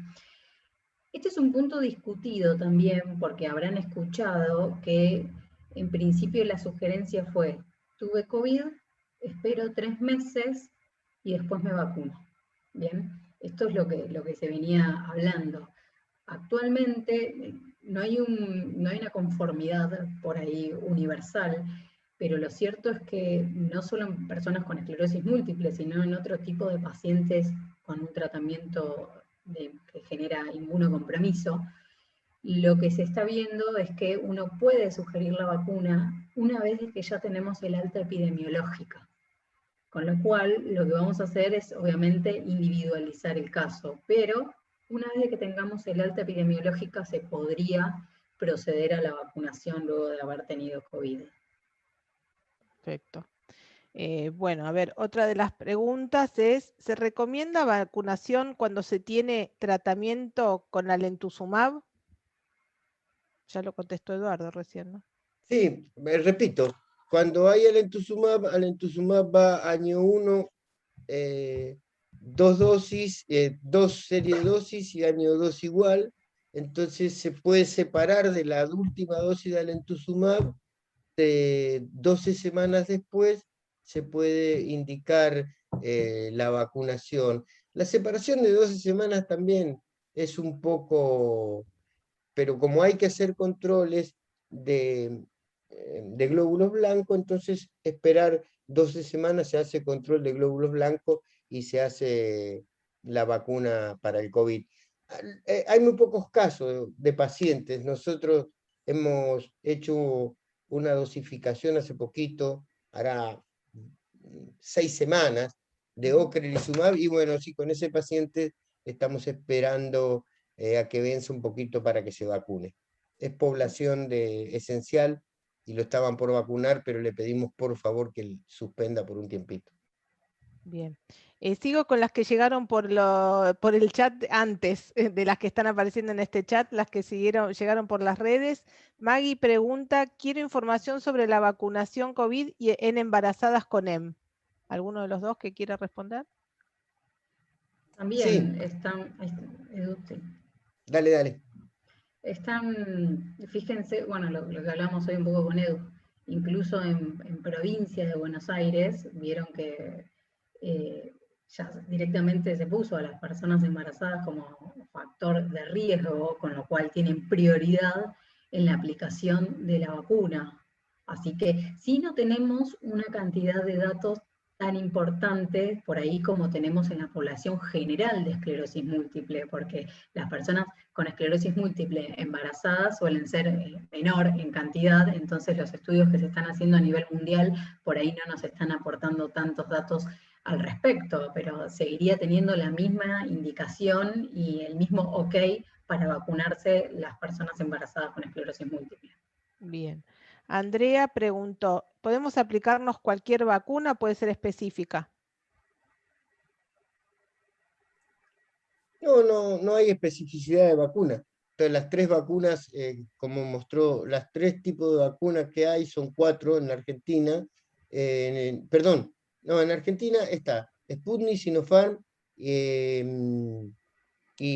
Este es un punto discutido también, porque habrán escuchado que en principio la sugerencia fue, tuve COVID, espero 3 meses y después me vacuno. Bien, esto es lo que se venía hablando. Actualmente no hay una conformidad por ahí universal, pero lo cierto es que no solo en personas con esclerosis múltiple, sino en otro tipo de pacientes con un tratamiento que genera inmunocompromiso, lo que se está viendo es que uno puede sugerir la vacuna una vez que ya tenemos el alta epidemiológica. Con lo cual, lo que vamos a hacer es, obviamente, individualizar el caso, pero una vez que tengamos el alta epidemiológica, se podría proceder a la vacunación luego de haber tenido COVID. Perfecto. Bueno, a ver, otra de las preguntas es, ¿se recomienda vacunación cuando se tiene tratamiento con alemtuzumab? Ya lo contestó Eduardo recién, ¿no? Sí, repito, cuando hay Alentuxumab va año 1, 2 dosis, 2 series de dosis y año 2 igual, entonces se puede separar de la última dosis de Alentuxumab, 12 semanas después se puede indicar la vacunación. La separación de 12 semanas también es un poco, pero como hay que hacer controles de glóbulos blancos, entonces esperar 12 semanas se hace control de glóbulos blancos y se hace la vacuna para el COVID. Hay muy pocos casos de pacientes. Nosotros hemos hecho una dosificación hace poquito, hará 6 semanas, de ocrelizumab, y bueno, sí, con ese paciente estamos esperando a que venza un poquito para que se vacune. Es población esencial y lo estaban por vacunar, pero le pedimos por favor que suspenda por un tiempito. Bien. Sigo con las que llegaron por el chat antes, de las que están apareciendo en este chat, las que llegaron por las redes. Maggie pregunta, quiero información sobre la vacunación COVID en embarazadas con EM. ¿Alguno de los dos que quiera responder? También Sí, están, Edu, sí. dale. Están, fíjense, bueno, lo que hablamos hoy un poco con Edu, incluso en provincia de Buenos Aires, vieron que ya directamente se puso a las personas embarazadas como factor de riesgo, con lo cual tienen prioridad en la aplicación de la vacuna. Así que si no tenemos una cantidad de datos tan importante por ahí como tenemos en la población general de esclerosis múltiple, porque las personas con esclerosis múltiple embarazadas suelen ser menor en cantidad, entonces los estudios que se están haciendo a nivel mundial por ahí no nos están aportando tantos datos al respecto, pero seguiría teniendo la misma indicación y el mismo ok para vacunarse las personas embarazadas con esclerosis múltiple. Bien. Andrea preguntó, ¿podemos aplicarnos cualquier vacuna? ¿Puede ser específica? No hay especificidad de vacuna. Entonces, las 3 vacunas, como mostró, las 3 tipos de vacunas que hay son 4 en la Argentina. Perdón, no, en Argentina está Sputnik, Sinopharm y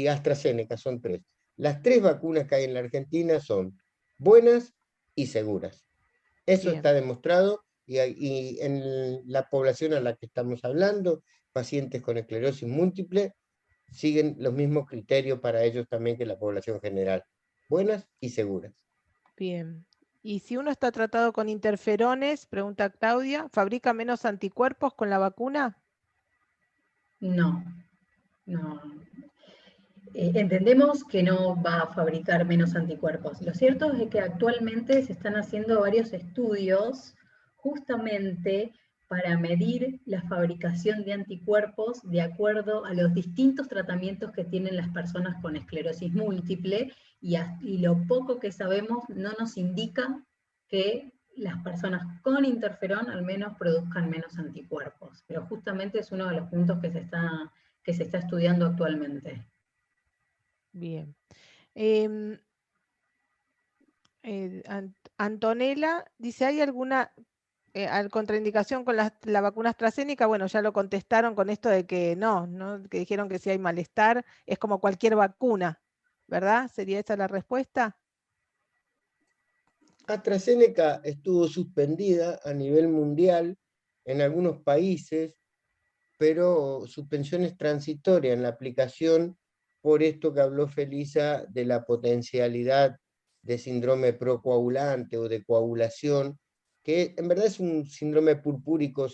AstraZeneca, son 3. Las 3 vacunas que hay en la Argentina son buenas y seguras. Eso Bien. está demostrado y en la población a la que estamos hablando, pacientes con esclerosis múltiple, siguen los mismos criterios para ellos también que la población general. Buenas y seguras. Bien. Y si uno está tratado con interferones, pregunta Claudia, ¿fabrica menos anticuerpos con la vacuna? No. Entendemos que no va a fabricar menos anticuerpos. Lo cierto es que actualmente se están haciendo varios estudios justamente para medir la fabricación de anticuerpos de acuerdo a los distintos tratamientos que tienen las personas con esclerosis múltiple y lo poco que sabemos no nos indica que las personas con interferón al menos produzcan menos anticuerpos, pero justamente es uno de los puntos que se está estudiando actualmente. Bien. Antonella dice, ¿hay alguna contraindicación con la vacuna AstraZeneca? Bueno, ya lo contestaron con esto de que no, que dijeron que si hay malestar, es como cualquier vacuna, ¿verdad? ¿Sería esa la respuesta? AstraZeneca estuvo suspendida a nivel mundial en algunos países, pero suspensiones transitorias en la aplicación por esto que habló Felisa de la potencialidad de síndrome procoagulante o de coagulación, que en verdad es un síndrome purpúrico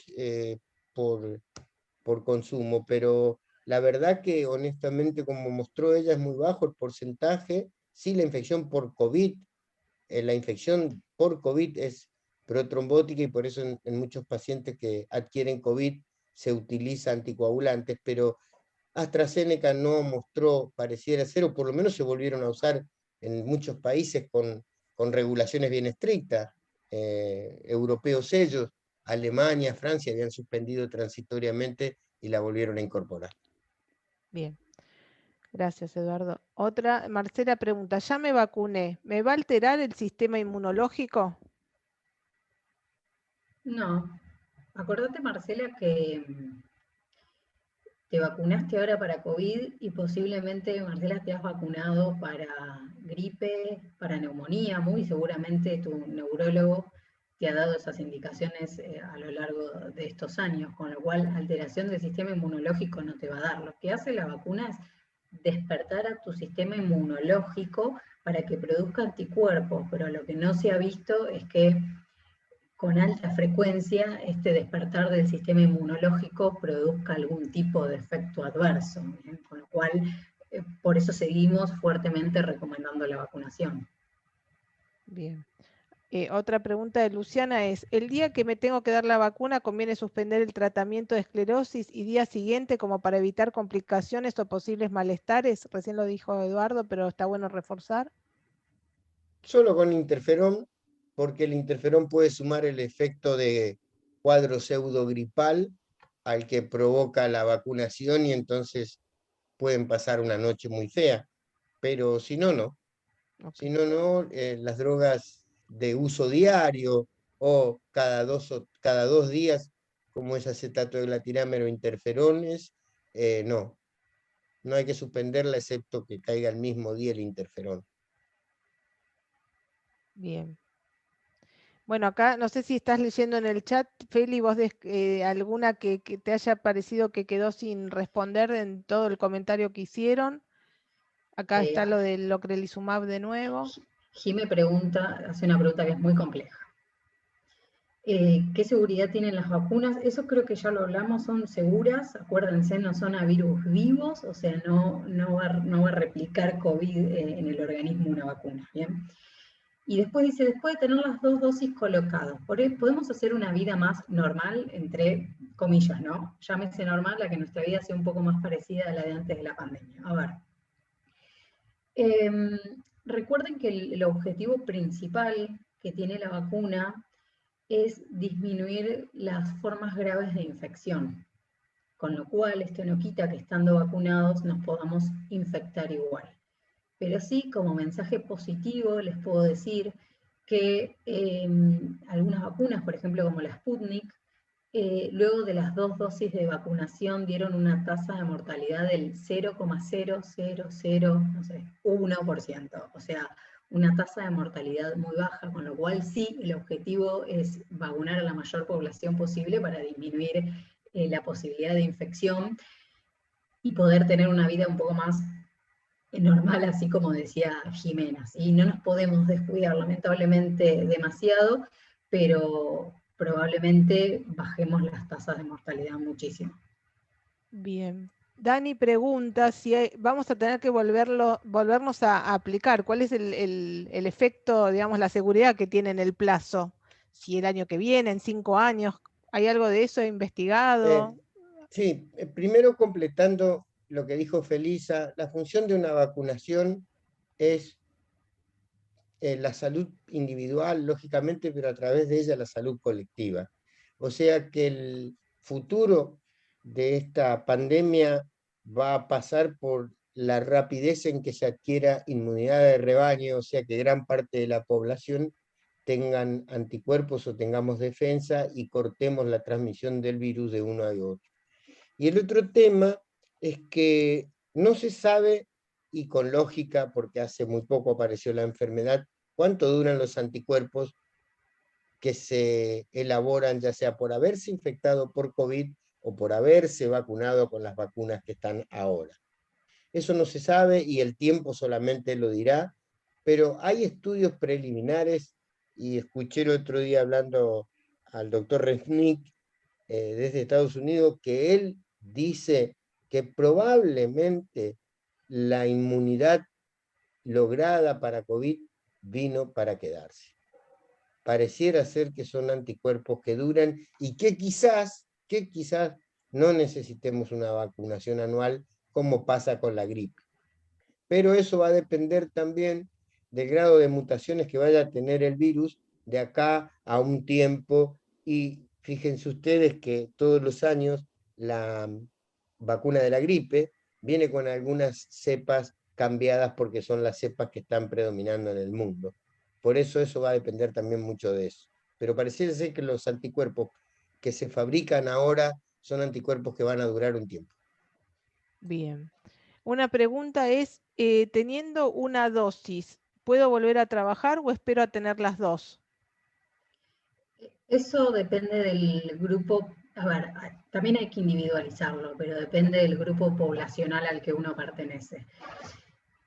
por, por consumo, pero la verdad que honestamente, como mostró ella, es muy bajo el porcentaje. Sí, la infección por COVID, la infección por COVID es protrombótica y por eso en muchos pacientes que adquieren COVID se utiliza anticoagulantes, pero AstraZeneca no mostró, pareciera ser, o por lo menos se volvieron a usar en muchos países con regulaciones bien estrictas. Europeos ellos, Alemania, Francia habían suspendido transitoriamente y la volvieron a incorporar. Bien. Gracias, Eduardo. Otra, Marcela pregunta, ya me vacuné, ¿me va a alterar el sistema inmunológico? No, acordate, Marcela, que te vacunaste ahora para COVID y posiblemente, Marcela, te has vacunado para gripe, para neumonía, muy seguramente tu neurólogo te ha dado esas indicaciones a lo largo de estos años, con lo cual alteración del sistema inmunológico no te va a dar. Lo que hace la vacuna es despertar a tu sistema inmunológico para que produzca anticuerpos, pero lo que no se ha visto es que con alta frecuencia este despertar del sistema inmunológico produzca algún tipo de efecto adverso, ¿bien? Con lo cual, por eso seguimos fuertemente recomendando la vacunación. Bien. Otra pregunta de Luciana es, ¿el día que me tengo que dar la vacuna conviene suspender el tratamiento de esclerosis y día siguiente como para evitar complicaciones o posibles malestares? Recién lo dijo Eduardo, pero está bueno reforzar. Solo con interferón, porque el interferón puede sumar el efecto de cuadro pseudogripal al que provoca la vacunación y entonces pueden pasar una noche muy fea. Pero si no, no. Si Okay. no, no, las drogas de uso diario o cada dos días, como es acetato de glatirámero o interferones, no. No hay que suspenderla excepto que caiga el mismo día el interferón. Bien. Bueno, acá no sé si estás leyendo en el chat, Feli, vos alguna que te haya parecido que quedó sin responder en todo el comentario que hicieron. Acá está lo del ocrelizumab de nuevo. Jime pregunta, hace una pregunta que es muy compleja. ¿Qué seguridad tienen las vacunas? Eso creo que ya lo hablamos, son seguras, acuérdense, no son a virus vivos, o sea, no va a replicar COVID en el organismo una vacuna, ¿bien? Y después dice, después de tener las 2 dosis colocadas, podemos hacer una vida más normal, entre comillas, ¿no? Llámese normal, la que nuestra vida sea un poco más parecida a la de antes de la pandemia. A ver. Recuerden que el objetivo principal que tiene la vacuna es disminuir las formas graves de infección, con lo cual esto no quita que estando vacunados nos podamos infectar igual. Pero sí, como mensaje positivo, les puedo decir que algunas vacunas, por ejemplo como la Sputnik, luego de las 2 dosis de vacunación dieron una tasa de mortalidad del 0,00001%, o sea, una tasa de mortalidad muy baja, con lo cual sí, el objetivo es vacunar a la mayor población posible para disminuir la posibilidad de infección y poder tener una vida un poco más normal, así como decía Jimena. Y no nos podemos descuidar, lamentablemente, demasiado, pero probablemente bajemos las tasas de mortalidad muchísimo. Bien. Dani pregunta si vamos a tener que volvernos a aplicar. ¿Cuál es el efecto, digamos, la seguridad que tiene en el plazo? Si el año que viene, en 5 años, ¿hay algo de eso investigado? Sí, primero completando lo que dijo Felisa, la función de una vacunación es la salud individual, lógicamente, pero a través de ella la salud colectiva. O sea que el futuro de esta pandemia va a pasar por la rapidez en que se adquiera inmunidad de rebaño, o sea que gran parte de la población tengan anticuerpos o tengamos defensa y cortemos la transmisión del virus de uno a otro. Y el otro tema es que no se sabe, y con lógica, porque hace muy poco apareció la enfermedad, cuánto duran los anticuerpos que se elaboran, ya sea por haberse infectado por COVID o por haberse vacunado con las vacunas que están ahora. Eso no se sabe y el tiempo solamente lo dirá, pero hay estudios preliminares, y escuché el otro día hablando al doctor Resnick desde Estados Unidos, que él dice que probablemente la inmunidad lograda para COVID vino para quedarse. Pareciera ser que son anticuerpos que duran y que quizás no necesitemos una vacunación anual como pasa con la gripe. Pero eso va a depender también del grado de mutaciones que vaya a tener el virus de acá a un tiempo. Y fíjense ustedes que todos los años la vacuna de la gripe viene con algunas cepas cambiadas porque son las cepas que están predominando en el mundo. Por eso va a depender también mucho de eso. Pero pareciera ser que los anticuerpos que se fabrican ahora son anticuerpos que van a durar un tiempo. Bien. Una pregunta es, teniendo una dosis, ¿puedo volver a trabajar o espero a tener las dos? Eso depende del grupo, a ver, también hay que individualizarlo, pero depende del grupo poblacional al que uno pertenece.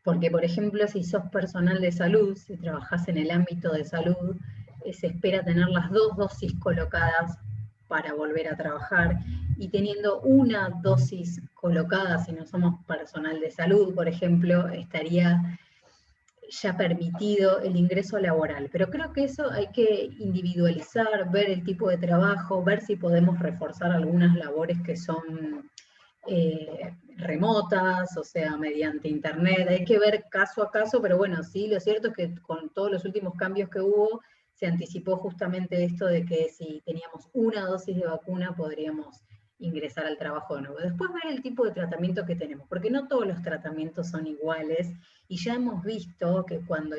Porque, por ejemplo, si sos personal de salud, si trabajás en el ámbito de salud, se espera tener las 2 dosis colocadas para volver a trabajar, y teniendo una dosis colocada, si no somos personal de salud, por ejemplo, estaría ya permitido el ingreso laboral. Pero creo que eso hay que individualizar, ver el tipo de trabajo, ver si podemos reforzar algunas labores que son remotas, o sea, mediante internet. Hay que ver caso a caso, pero bueno, sí, lo cierto es que con todos los últimos cambios que hubo, se anticipó justamente esto de que si teníamos una dosis de vacuna podríamos ingresar al trabajo de nuevo. Después ver el tipo de tratamiento que tenemos, porque no todos los tratamientos son iguales, y ya hemos visto que cuando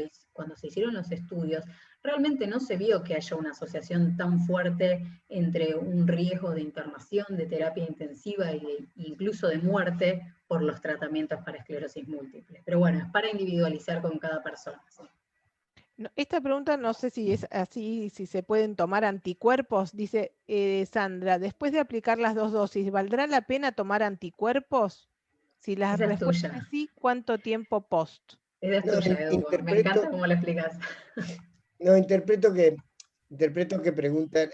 se hicieron los estudios, realmente no se vio que haya una asociación tan fuerte entre un riesgo de internación, de terapia intensiva e incluso de muerte por los tratamientos para esclerosis múltiple. Pero bueno, es para individualizar con cada persona. ¿Sí? No, esta pregunta no sé si es así, si se pueden tomar anticuerpos. Dice Sandra, después de aplicar las 2 dosis, ¿valdrá la pena tomar anticuerpos? Si la Esa es respuesta tuya. es sí, ¿cuánto tiempo post? Esa es No, tuya, Edu. Me encanta cómo la explicas. No, interpreto que preguntan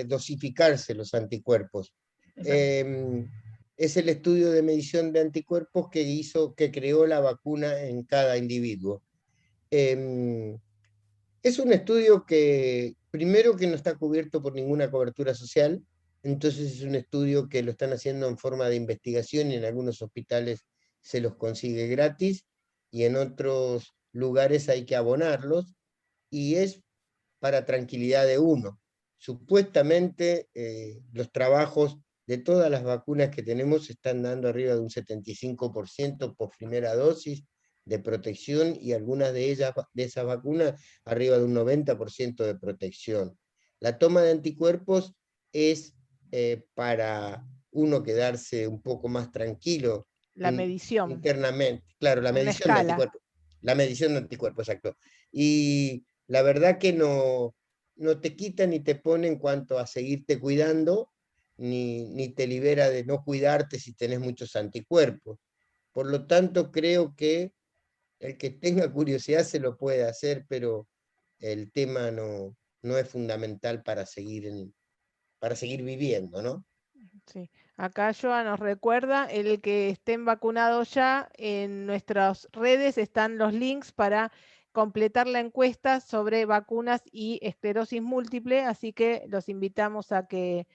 dosificarse los anticuerpos. Es el estudio de medición de anticuerpos que creó la vacuna en cada individuo. Es un estudio que, primero, que no está cubierto por ninguna cobertura social, entonces es un estudio que lo están haciendo en forma de investigación y en algunos hospitales se los consigue gratis y en otros lugares hay que abonarlos, y es para tranquilidad de uno. Supuestamente los trabajos de todas las vacunas que tenemos están dando arriba de un 75% por primera dosis de protección, y algunas de esas vacunas arriba de un 90% de protección. La toma de anticuerpos es para uno quedarse un poco más tranquilo La medición, internamente. Claro, la una medición de escala. anticuerpos. La medición de anticuerpos, exacto. Y la verdad que no te quita ni te pone en cuanto a seguirte cuidando, ni te libera de no cuidarte si tenés muchos anticuerpos. Por lo tanto, creo que el que tenga curiosidad se lo puede hacer, pero el tema no es fundamental para seguir viviendo, ¿no? Sí. Acá Joa nos recuerda, el que estén vacunados ya, en nuestras redes están los links para completar la encuesta sobre vacunas y esclerosis múltiple, así que los invitamos a que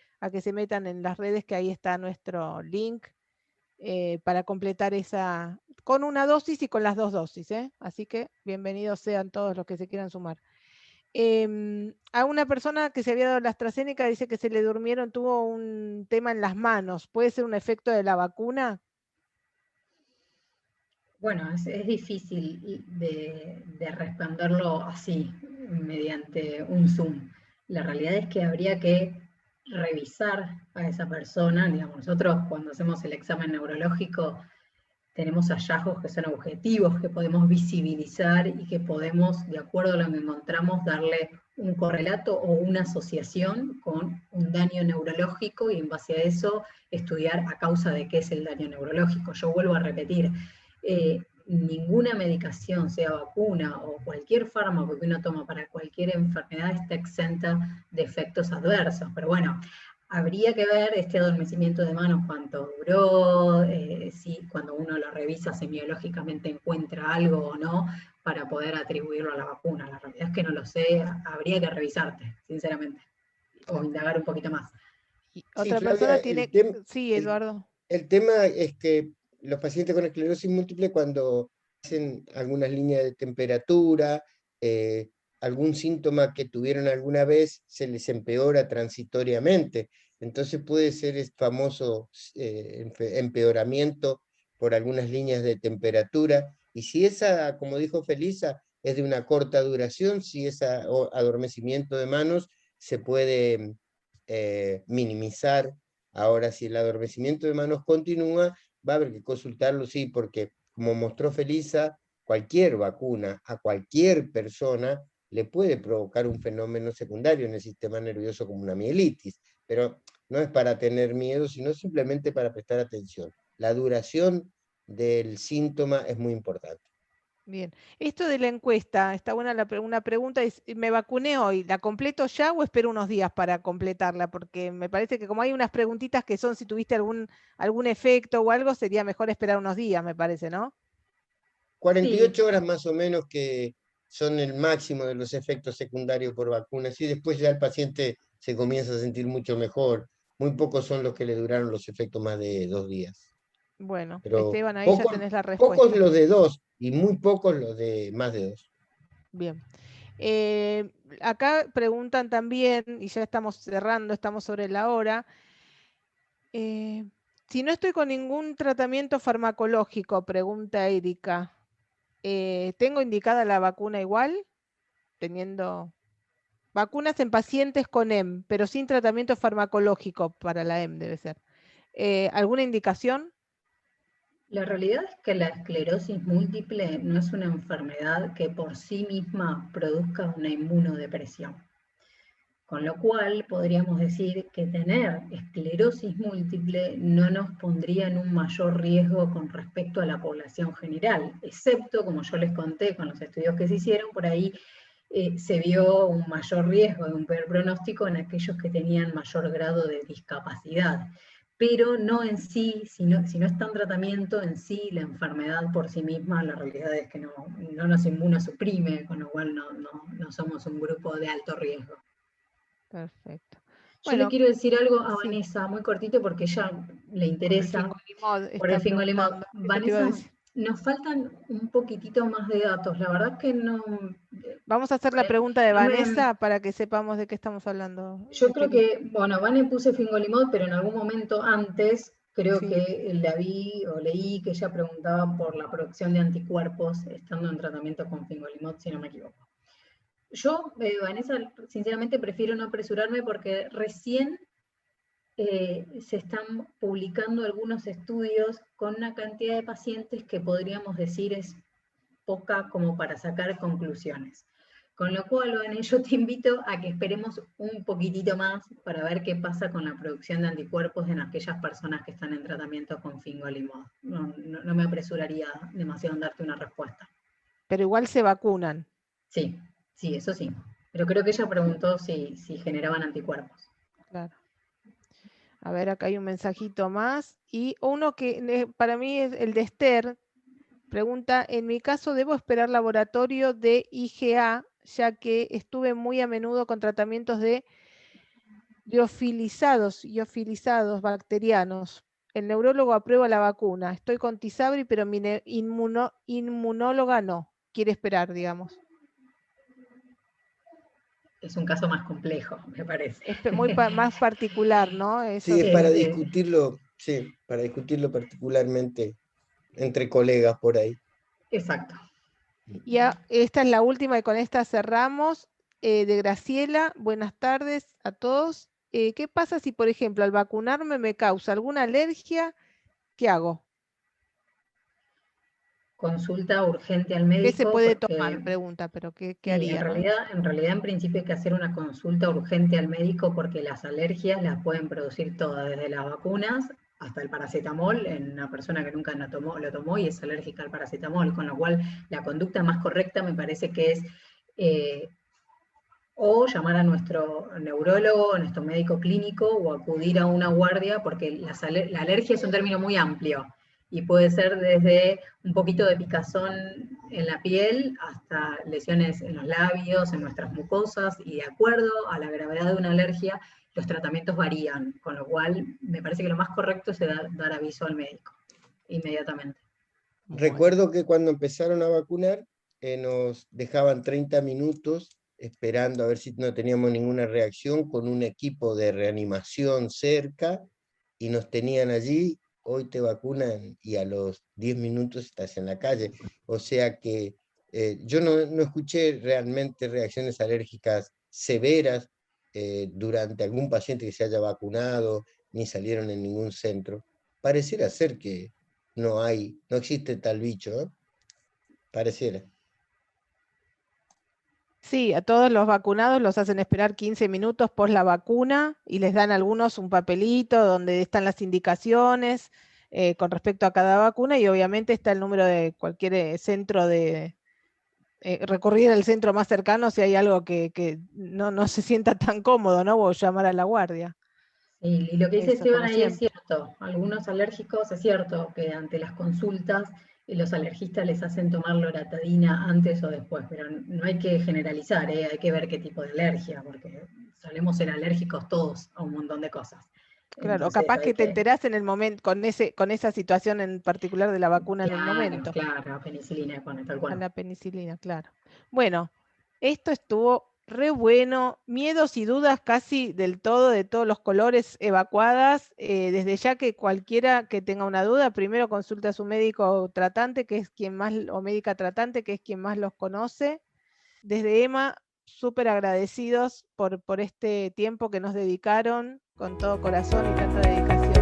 se metan en las redes, que ahí está nuestro link para completar esa, con una dosis y con las 2 dosis, ¿eh? Así que bienvenidos sean todos los que se quieran sumar. A una persona que se había dado la AstraZeneca dice que se le durmieron, tuvo un tema en las manos. ¿Puede ser un efecto de la vacuna? Bueno, es difícil de responderlo así, mediante un Zoom. La realidad es que habría que revisar a esa persona. Digamos, nosotros cuando hacemos el examen neurológico tenemos hallazgos que son objetivos, que podemos visibilizar y que podemos, de acuerdo a lo que encontramos, darle un correlato o una asociación con un daño neurológico, y en base a eso estudiar a causa de qué es el daño neurológico. Yo vuelvo a repetir, ninguna medicación, sea vacuna o cualquier fármaco que uno toma para cualquier enfermedad, está exenta de efectos adversos. Pero bueno, habría que ver este adormecimiento de manos cuánto duró, si cuando uno lo revisa semiológicamente encuentra algo o no, para poder atribuirlo a la vacuna. La realidad es que no lo sé, habría que revisarte, sinceramente, o indagar un poquito más. Y Sí, otra persona Flavia, tiene... Sí, Eduardo. el tema es que los pacientes con esclerosis múltiple, cuando hacen algunas líneas de temperatura, algún síntoma que tuvieron alguna vez, se les empeora transitoriamente. Entonces puede ser el famoso empeoramiento por algunas líneas de temperatura, y si esa, como dijo Felisa, es de una corta duración, si ese adormecimiento de manos se puede minimizar. Ahora, si el adormecimiento de manos continúa, va a haber que consultarlo, sí, porque como mostró Felisa, cualquier vacuna a cualquier persona le puede provocar un fenómeno secundario en el sistema nervioso como una mielitis, pero no es para tener miedo, sino simplemente para prestar atención. La duración del síntoma es muy importante. Bien. Esto de la encuesta, está buena una pregunta, es, ¿me vacuné hoy? ¿La completo ya o espero unos días para completarla? Porque me parece que como hay unas preguntitas que son si tuviste algún efecto o algo, sería mejor esperar unos días, me parece, ¿no? 48 Sí, horas más o menos que son el máximo de los efectos secundarios por vacunas, y después ya el paciente se comienza a sentir mucho mejor. Muy pocos son los que le duraron los efectos más de 2 días. Bueno, Pero Esteban, ahí ya tenés la pocos respuesta. los de 2 y muy pocos los de más de 2. Bien. Acá preguntan también, y ya estamos cerrando, estamos sobre la hora, si no estoy con ningún tratamiento farmacológico, pregunta Erika, ¿tengo indicada la vacuna igual? Teniendo vacunas en pacientes con EM, pero sin tratamiento farmacológico para la EM debe ser. ¿Alguna indicación? la realidad es que la esclerosis múltiple no es una enfermedad que por sí misma produzca una inmunodepresión. Con lo cual podríamos decir que tener esclerosis múltiple no nos pondría en un mayor riesgo con respecto a la población general, excepto, como yo les conté con los estudios que se hicieron, por ahí se vio un mayor riesgo de un peor pronóstico en aquellos que tenían mayor grado de discapacidad. Pero no en sí, si no está en tratamiento en sí, la enfermedad por sí misma, la realidad es que no nos inmunosuprime, con lo cual no somos un grupo de alto riesgo. Perfecto. Yo le Bueno, quiero decir algo a sí, Vanessa, muy cortito, porque ella le por el interesa, fingolimod por el está fingolimod. preguntando. Eso te iba a Vanessa, decir. nos faltan un poquitito más de datos. La verdad que no, Vamos a hacer la pregunta de no me... Vanessa para que sepamos de qué estamos hablando. Yo creo que, bueno, Vane puse fingolimod, pero en algún momento antes creo Sí. que la vi o leí que ella preguntaba por la producción de anticuerpos estando en tratamiento con fingolimod, si no me equivoco. Yo, Vanessa, sinceramente prefiero no apresurarme porque recién se están publicando algunos estudios con una cantidad de pacientes que podríamos decir es poca como para sacar conclusiones. Con lo cual, bueno, yo te invito a que esperemos un poquitito más para ver qué pasa con la producción de anticuerpos en aquellas personas que están en tratamiento con fingolimod. No me apresuraría demasiado en darte una respuesta. Pero igual se vacunan. Sí, sí, eso sí. Pero creo que ella preguntó si generaban anticuerpos. Claro. A ver, acá hay un mensajito más. Y uno que para mí es el de Esther. Pregunta, en mi caso, ¿debo esperar laboratorio de IgA, ya que estuve muy a menudo con tratamientos de liofilizados bacterianos? El neurólogo aprueba la vacuna. Estoy con Tisabri, pero mi inmunóloga no. Quiere esperar, digamos. Es un caso más complejo, me parece. Es más particular, ¿no? Eso Sí, es para sí. discutirlo, sí, para discutirlo particularmente entre colegas por ahí. Exacto. Y esta es la última y con esta cerramos. De Graciela, buenas tardes a todos. ¿Qué pasa si, por ejemplo, al vacunarme me causa alguna alergia? ¿Qué hago? Consulta urgente al ¿Qué se médico puede tomar? porque Pregunta, pero ¿qué sí, haría, no? en realidad en principio hay que hacer una consulta urgente al médico porque las alergias las pueden producir todas, desde las vacunas hasta el paracetamol en una persona que nunca lo tomó y es alérgica al paracetamol, con lo cual la conducta más correcta me parece que es o llamar a nuestro neurólogo, a nuestro médico clínico o acudir a una guardia, porque la alergia es un término muy amplio y puede ser desde un poquito de picazón en la piel hasta lesiones en los labios, en nuestras mucosas, y de acuerdo a la gravedad de una alergia, los tratamientos varían, con lo cual me parece que lo más correcto es dar aviso al médico inmediatamente. Bueno, Recuerdo que cuando empezaron a vacunar, nos dejaban 30 minutos esperando a ver si no teníamos ninguna reacción con un equipo de reanimación cerca y nos tenían allí hoy te vacunan y a los 10 minutos estás en la calle. O sea que yo no escuché realmente reacciones alérgicas severas durante algún paciente que se haya vacunado, ni salieron en ningún centro. Pareciera ser que no existe tal bicho, ¿no? Pareciera. Sí, a todos los vacunados los hacen esperar 15 minutos post la vacuna y les dan a algunos un papelito donde están las indicaciones con respecto a cada vacuna, y obviamente está el número de cualquier centro de recurrir al centro más cercano si hay algo que no se sienta tan cómodo, ¿no? O llamar a la guardia. Y lo que dice Eso, Esteban como ahí es siempre. cierto. Algunos alérgicos, es cierto que ante las consultas los alergistas les hacen tomar loratadina antes o después, pero no hay que generalizar, hay que ver qué tipo de alergia, porque solemos ser alérgicos todos a un montón de cosas. Claro, o Entonces capaz hay que te que, enterás en el momento, con esa situación en particular de la vacuna en el momento. claro, penicilina, bueno, tal A cual. la penicilina, claro. Bueno, esto estuvo re bueno, miedos y dudas casi del todo, de todos los colores evacuadas. Desde ya que cualquiera que tenga una duda, primero consulte a su médico tratante, que es quien más, o médica tratante, que es quien más los conoce. Desde EMA, súper agradecidos por este tiempo que nos dedicaron con todo corazón y tanta dedicación.